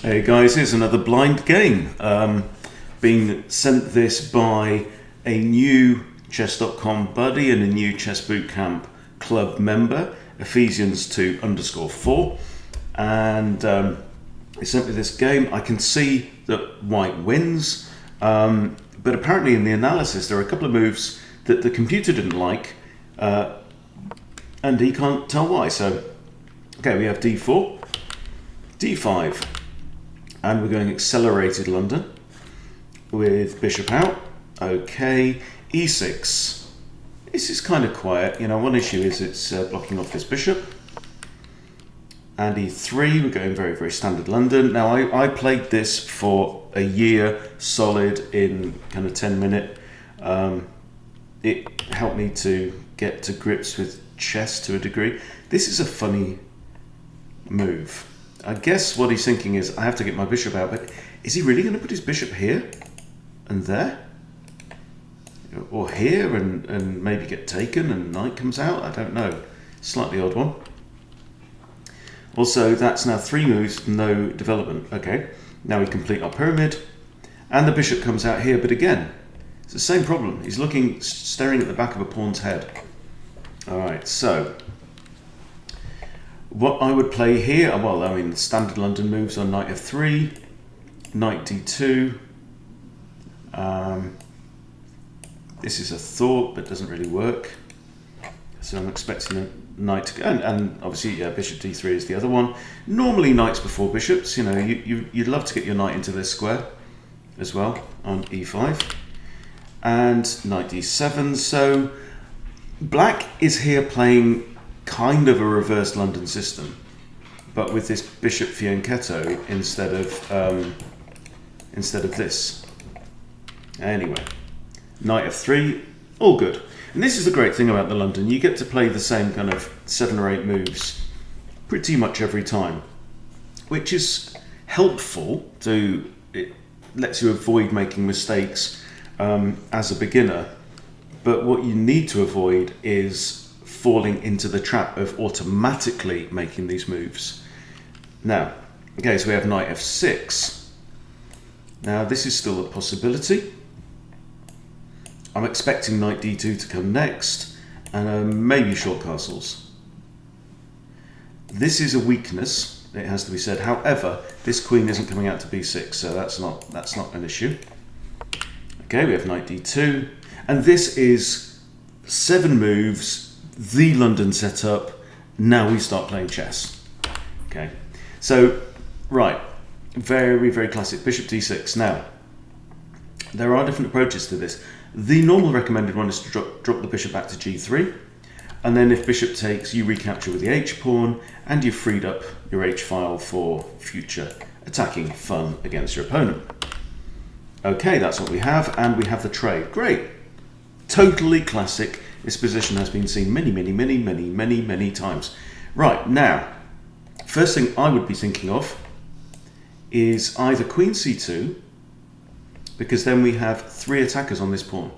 Hey guys, here's another blind game. Being sent this by a new chess.com buddy and a new Chess Bootcamp club member, Ephesians 2_4. And he sent me this game. I can see that white wins, but apparently in the analysis there are a couple of moves that the computer didn't like, and he can't tell why. So, okay, we have d4, d5, and we're going accelerated London with bishop out. Okay, e6. This is kind of quiet. You know, one issue is it's blocking off this bishop. And e3, we're going very, very standard London. Now, I played this for a year solid in kind of 10-minute. It helped me to get to grips with chess to a degree. This is a funny move. I guess what he's thinking is, I have to get my bishop out, but is he really going to put his bishop here and there? Or here and maybe get taken and knight comes out? I don't know. Slightly odd one. Also, that's now 3 moves, no development. Okay, now we complete our pyramid, and the bishop comes out here, but again, it's the same problem. He's looking, staring at the back of a pawn's head. All right, so what I would play here, well, I mean, the standard London moves are knight f3, knight d2. This is a thought, but doesn't really work. So I'm expecting a knight to go, and obviously, yeah, bishop d3 is the other one. Normally, knights before bishops. You know, you'd love to get your knight into this square as well on e5, and knight d7. So black is here playing kind of a reverse London system, but with this bishop fianchetto instead of this. Anyway, knight f3, all good. And this is the great thing about the London. You get to play the same kind of 7 or 8 moves pretty much every time, which is helpful. It lets you avoid making mistakes as a beginner. But what you need to avoid is falling into the trap of automatically making these moves. Now, okay, so we have knight f6. Now, this is still a possibility. I'm expecting knight d2 to come next, and maybe short castles. This is a weakness, it has to be said. However, this queen isn't coming out to b6, so that's not an issue. Okay, we have knight d2, and this is 7 moves, the London setup. Now we start playing chess. Okay, so right, very, very classic, bishop d6. Now, there are different approaches to this. The normal recommended one is to drop the bishop back to g3, and then if bishop takes, you recapture with the h-pawn, and you've freed up your h-file for future attacking fun against your opponent. Okay, that's what we have, and we have the trade. Great. Totally classic. This position has been seen many times. Right, now, first thing I would be thinking of is either queen c2, because then we have 3 attackers on this pawn,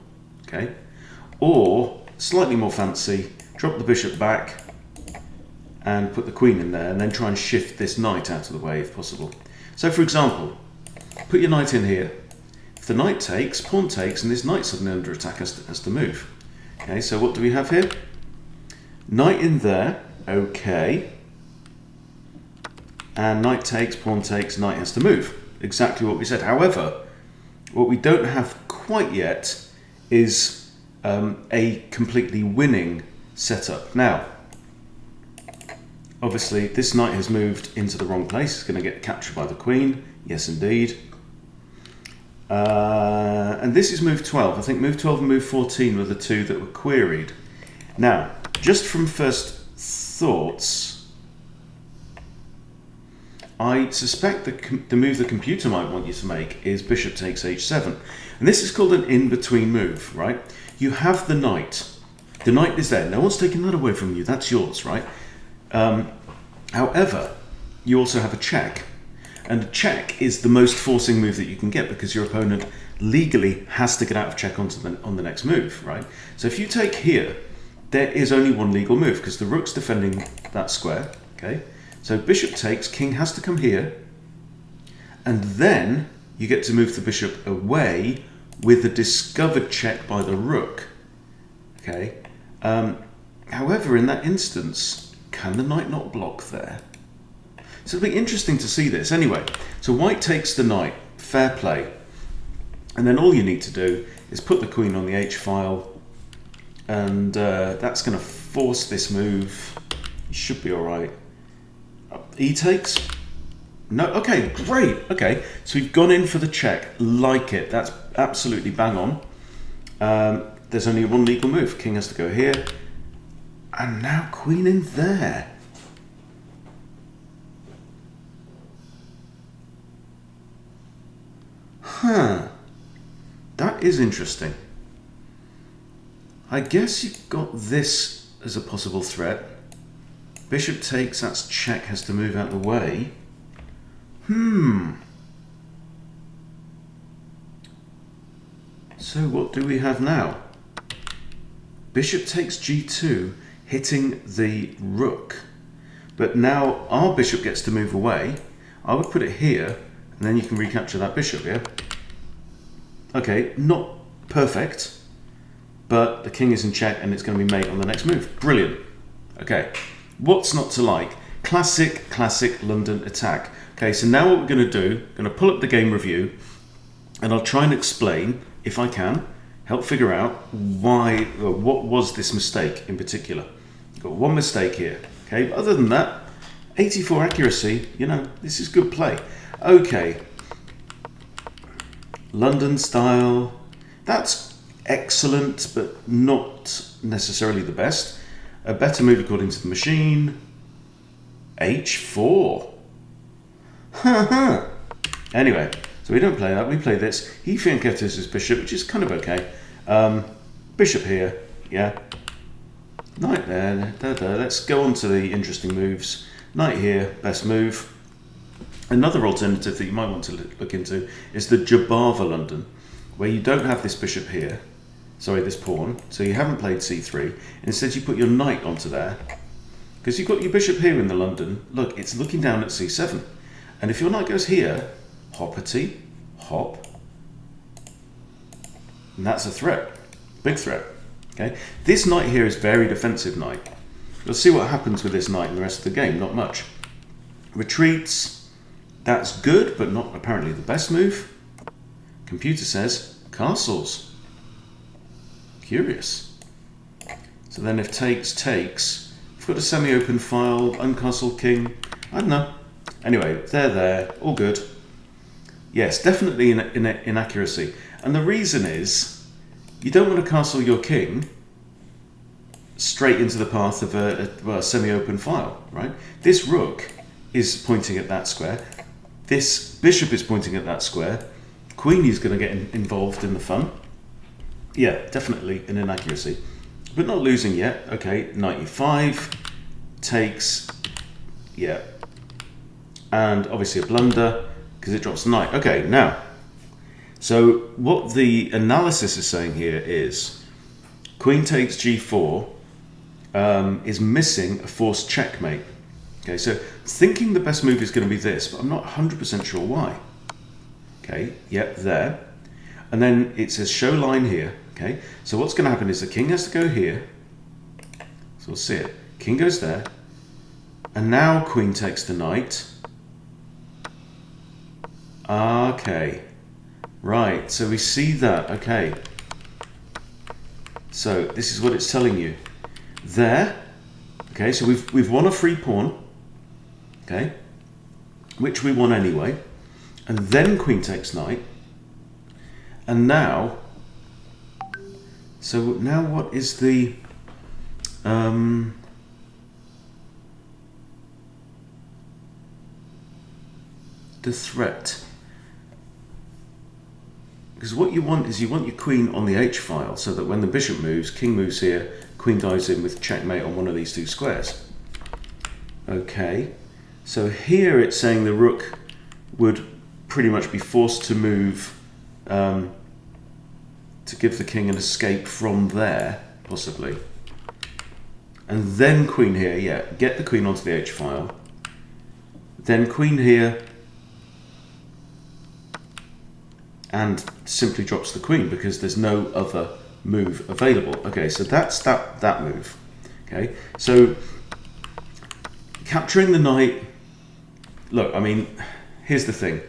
okay? Or, slightly more fancy, drop the bishop back and put the queen in there, and then try and shift this knight out of the way if possible. So for example, put your knight in here. If the knight takes, pawn takes, and this knight suddenly under attack has to move. Okay, so what do we have here? Knight in there, okay. And knight takes, pawn takes, knight has to move. Exactly what we said. However, what we don't have quite yet is a completely winning setup. Now, obviously, this knight has moved into the wrong place. It's going to get captured by the queen. Yes, indeed. And this is move 12. I think move 12 and move 14 were the 2 that were queried. Now, just from first thoughts, I suspect the move the computer might want you to make is bishop takes h7. And this is called an in-between move, right? You have the knight. The knight is there. No one's taking that away from you. That's yours, right? However, you also have a check. And a check is the most forcing move that you can get because your opponent legally has to get out of check on the next move, right? So if you take here, there is only one legal move because the rook's defending that square, okay? So bishop takes, king has to come here, And then you get to move the bishop away with a discovered check by the rook. Okay. However, in that instance, can the knight not block there? So it'll be interesting to see this. Anyway, so white takes the knight. Fair play. And then all you need to do is put the queen on the h-file, and that's going to force this move. You should be all right. E takes. No, okay, great. Okay, so we've gone in for the check. Like it. That's absolutely bang on. There's only one legal move. King has to go here. And now queen in there. Huh. That is interesting. I guess you've got this as a possible threat. Bishop takes, that's check, has to move out the way. So what do we have now? Bishop takes g2, hitting the rook. But now our bishop gets to move away. I would put it here, and then you can recapture that bishop, yeah? Okay, not perfect, but the king is in check and it's going to be mate on the next move. Brilliant. Okay, what's not to like? Classic London attack. Okay, so now what we're going to do, I'm going to pull up the game review, and I'll try and explain, if I can, help figure out why, or what was this mistake in particular. I've got one mistake here. Okay, but other than that, 84 accuracy, you know, this is good play. Okay, London style, that's excellent, but not necessarily the best. A better move according to the machine, h4. Anyway, so we don't play that, we play this. He fianchettos his bishop, which is kind of okay. Bishop here, yeah. Knight there, let's go on to the interesting moves. Knight here, best move. Another alternative that you might want to look into is the Jabava London, where you don't have this bishop here, sorry, this pawn, so you haven't played c3. Instead you put your knight onto there, because you've got your bishop here in the London. Look, it's looking down at c7. And if your knight goes here, hoppity, hop, and that's a threat, big threat. Okay, this knight here is very defensive knight. You'll see what happens with this knight in the rest of the game, not much. Retreats, that's good, but not apparently the best move. Computer says castles. Curious. So then if takes, we've got a semi-open file, uncastled king, I don't know. Anyway, they're there, all good. Yes, definitely inaccuracy. And the reason is, you don't want to castle your king straight into the path of a semi-open file, right? This rook is pointing at that square. This bishop is pointing at that square. Queen is going to get involved in the fun. Yeah, definitely an inaccuracy. But not losing yet. Okay, knight e5, takes, yeah. And obviously a blunder, because it drops the knight. Okay, now, so what the analysis is saying here is queen takes g4 is missing a forced checkmate. Okay, so thinking the best move is going to be this, but I'm not 100% sure why. Okay, yep, there. And then it says show line here. Okay, so what's going to happen is the king has to go here. So we'll see it. King goes there. And now queen takes the knight. Okay, right, so we see that, okay. So this is what it's telling you. There, okay, so we've won a free pawn, okay, which we won anyway. And then queen takes knight. And now, so now what is the threat? Because what you want is you want your queen on the h-file so that when the bishop moves, king moves here, queen dives in with checkmate on one of these two squares. Okay, so here it's saying the rook would pretty much be forced to move to give the king an escape from there, possibly. And then queen here, yeah, get the queen onto the h-file. Then queen here. and simply drops the queen because there's no other move available. Okay, so that's that move. Okay, so capturing the knight. Look, I mean, here's the thing.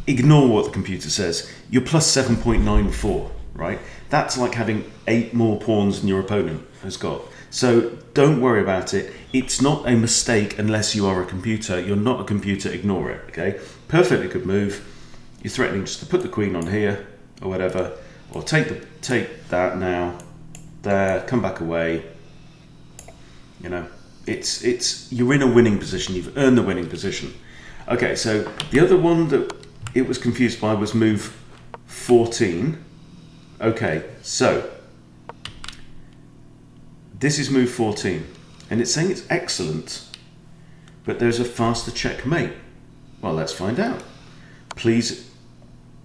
Ignore what the computer says. You're plus 7.94, right? That's like having 8 more pawns than your opponent has got. So don't worry about it. It's not a mistake unless you are a computer. You're not a computer, ignore it, okay? Perfectly good move. You're threatening just to put the queen on here or whatever, or take that now, there, come back away. You know, you're in a winning position. You've earned the winning position. Okay, so the other one that it was confused by was move 14. Okay, so this is move 14, and it's saying it's excellent, but there's a faster checkmate. Well, let's find out. Please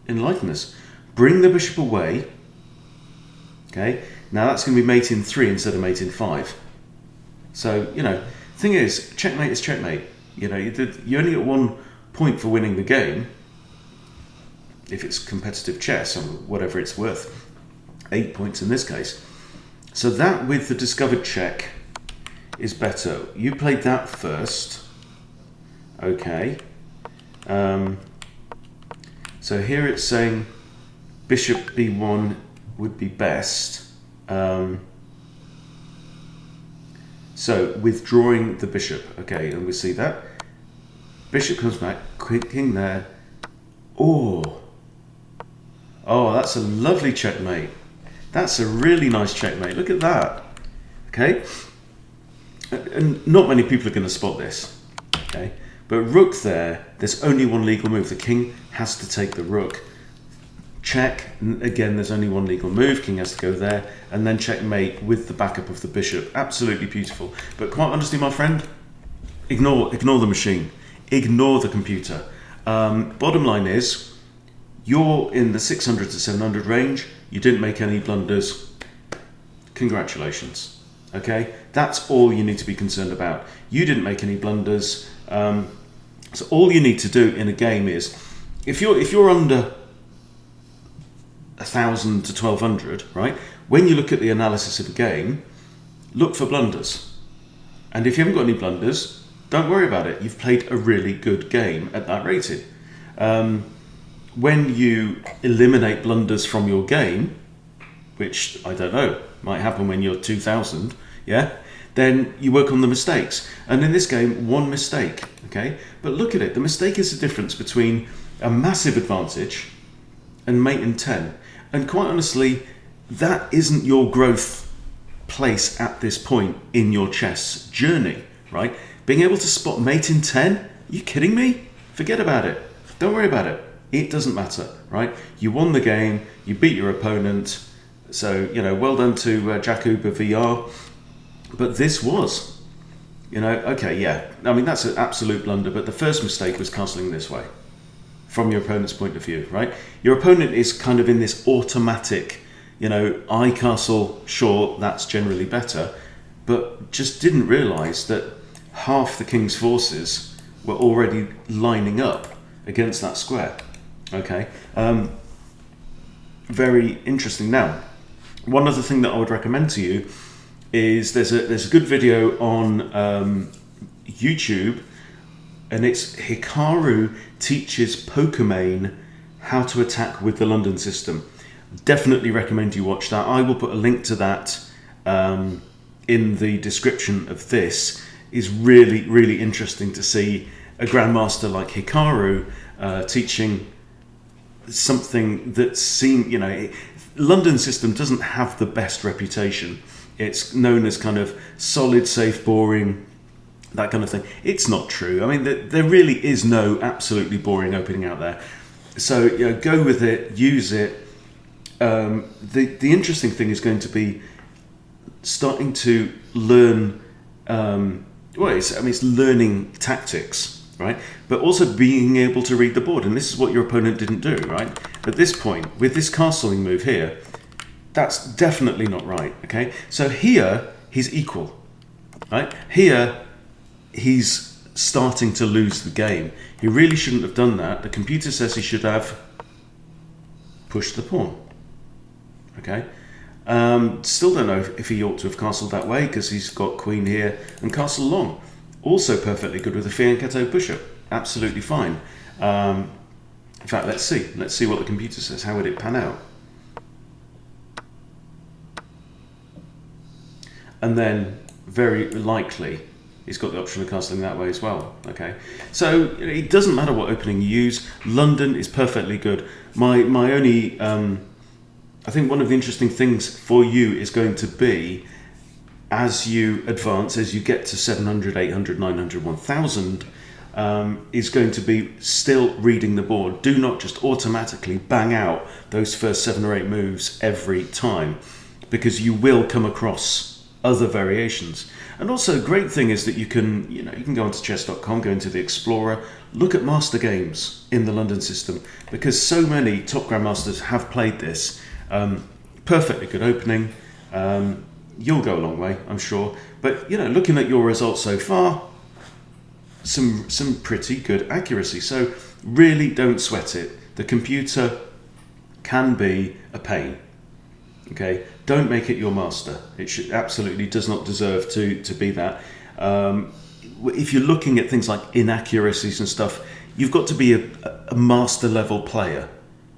enlighten us. Bring the bishop away. Okay, now that's going to be mate in 3 instead of mate in 5. So, you know, thing is, checkmate is checkmate. You know, you only get 1 point for winning the game, if it's competitive chess or whatever it's worth. 8 points in this case. So that with the discovered check is better. You played that first. Okay. So here it's saying bishop b1 would be best. So withdrawing the bishop. Okay, and we see that. Bishop comes back, king there. Oh, that's a lovely checkmate. That's a really nice checkmate. Look at that. Okay, and not many people are going to spot this. Okay, but rook there. There's only one legal move. The king has to take the rook. Check. Again, there's only one legal move. King has to go there, and then checkmate with the backup of the bishop. Absolutely beautiful. But quite honestly, my friend, ignore the machine. Ignore the computer. Bottom line is, you're in the 600 to 700 range. You didn't make any blunders. Congratulations. Okay, that's all you need to be concerned about. You didn't make any blunders. So all you need to do in a game is, if you're under 1,000 to 1,200, right? When you look at the analysis of a game, look for blunders. And if you haven't got any blunders, don't worry about it. You've played a really good game at that rating. When you eliminate blunders from your game, which I don't know, might happen when you're 2,000, yeah, then you work on the mistakes. And in this game, 1 mistake, okay? But look at it. The mistake is the difference between a massive advantage and mate in 10. And quite honestly, that isn't your growth place at this point in your chess journey, right? Being able to spot mate in 10? Are you kidding me? Forget about it. Don't worry about it. It doesn't matter, right? You won the game. You beat your opponent. So, you know, well done to Jakuba VR. But this was, you know, okay, yeah. I mean, that's an absolute blunder. But the first mistake was castling this way, from your opponent's point of view, right? Your opponent is kind of in this automatic, you know, I castle, sure, that's generally better, but just didn't realise that half the king's forces were already lining up against that square. Okay, very interesting. Now, one other thing that I would recommend to you is there's a good video on YouTube, and it's Hikaru teaches Pokemon how to attack with the London system. Definitely recommend you watch that. I will put a link to that in the description of this. Is really, really interesting to see a grandmaster like Hikaru teaching something that seemed, you know, London system doesn't have the best reputation. It's known as kind of solid, safe, boring, that kind of thing. It's not true. I mean, there really is no absolutely boring opening out there. So, you know, go with it, use it. The interesting thing is going to be starting to learn. It's learning tactics, right? But also being able to read the board, and this is what your opponent didn't do, right? At this point, with this castling move here, that's definitely not right. Okay, so here he's equal, right? Here he's starting to lose the game. He really shouldn't have done that. The computer says he should have push the pawn. Okay. Still don't know if he ought to have castled that way because he's got queen here and castle long. Also perfectly good with a fianchetto bishop. Absolutely fine. In fact, let's see. Let's see what the computer says. How would it pan out? And then, very likely, he's got the option of castling that way as well. Okay, so it doesn't matter what opening you use. London is perfectly good. My only, I think one of the interesting things for you is going to be, as you advance, as you get to 700, 800, 900, 1000, is going to be still reading the board. Do not just automatically bang out those first 7 or 8 moves every time, because you will come across other variations. And also, a great thing is that you can go onto chess.com, go into the Explorer, look at master games in the London system, because so many top grandmasters have played this. Perfectly good opening. You'll go a long way, I'm sure. But looking at your results so far, some pretty good accuracy. So really don't sweat it. The computer can be a pain. Okay, don't make it your master. It absolutely does not deserve to be that. If you're looking at things like inaccuracies and stuff, you've got to be a master level player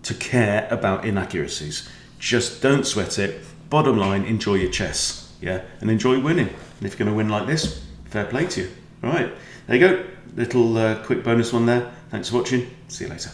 to care about inaccuracies. Just don't sweat it. Bottom line, enjoy your chess, yeah, and enjoy winning. And if you're going to win like this, fair play to you. All right, there you go. Little quick bonus one there. Thanks for watching. See you later.